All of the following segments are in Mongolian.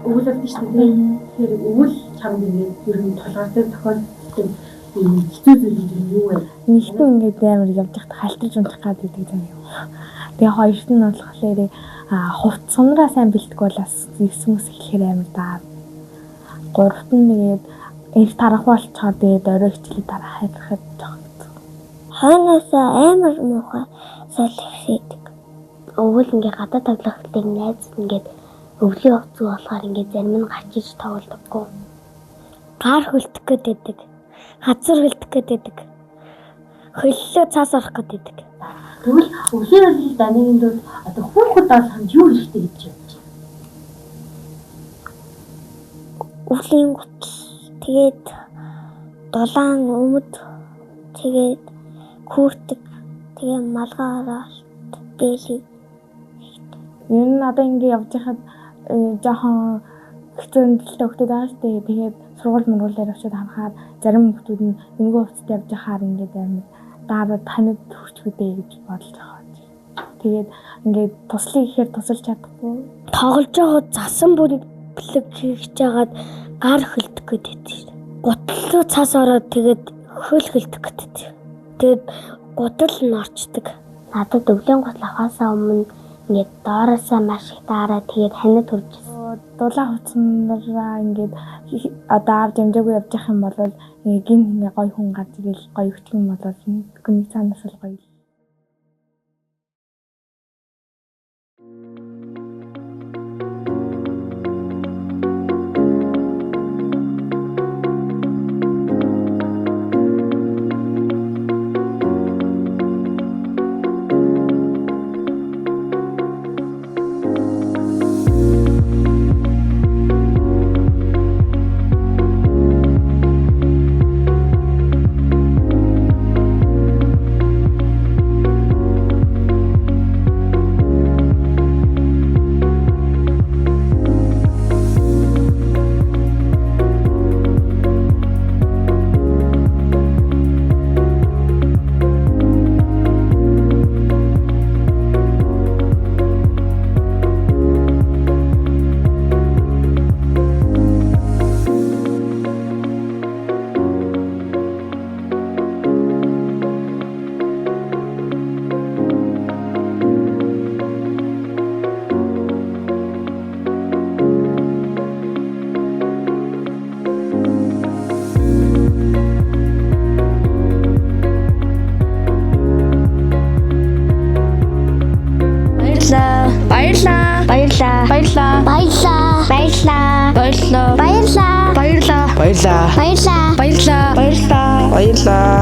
өвөл болдог шүү дээ. Тэгэхээр өвөл чамд ингээд ер нь тулгардаг тохиолдолд хэцүү зүйл юу вэ? Нэгтэн ингээд амар явж байхад халтарч унтах гэдэг юм юм. Тэгээ хоёрт нь болохоор хувц сунраа сайн бэлтгэх бол бас эсмэс хэлэхээр амар даа. Гуравт нь тэгээд энэ тарах болцохоор тэгээд орой хичээлээ дараа хайрхад жоох. Хойноосоо амар муухай солихсэдэг. Өвөл ингээ гадаа тоглохлыг найз ингээд өвлийн овцгүй болохоор ингээ зарим нь гачиж тоглодоггүй. Гар хөлдөх гэдэг. Хазар хөлдөх гэдэг. Хөллөө цаас орох гэдэг. Тэгвэл өвлийн өвлийн данигийн бол одоо хүүхэд болгонд юу хэрэгтэй гэж бодож байна? Өвлийн гутал тэгээд долоон өмд тэгээд хүүртэг тэгээд малгаараа бэлий. Ер нь одоо ингээ явж байхад жоохон хэцүү нөлөөтэй хүмүүс байгаа шүү дээ. Тэгээд сургууль мөргүүлээр очиод харахаар зарим хүмүүс нь нэг хувцад явж байхаар ингээд амар дараа танид хүрчгүүдээ гэж бодож байгаа. Тэгээд ингээд туслах ихээр тусалж чадахгүй. Тоглож байгаад засан бүрийг блэг хийж жагаад гар хөлдөх гэдэг шүү. Гутал цаас ороод тэгээд хөл хөлдөх гэдэг. Тэгээд гутал нь орчдөг. Надад өвлийн гутал авахаасаа өмнө ингээд доороосаа маш их даараа тэгээд ханид хүрчихсэн. Дулаан хувцсанараа ингээд одоо авч амжаагүй явж явах юм бол ингээд гин гоё хүн гарч ирэл гоё өгчих юм бол нэг цаанаас л гоё.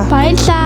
Баярлаа.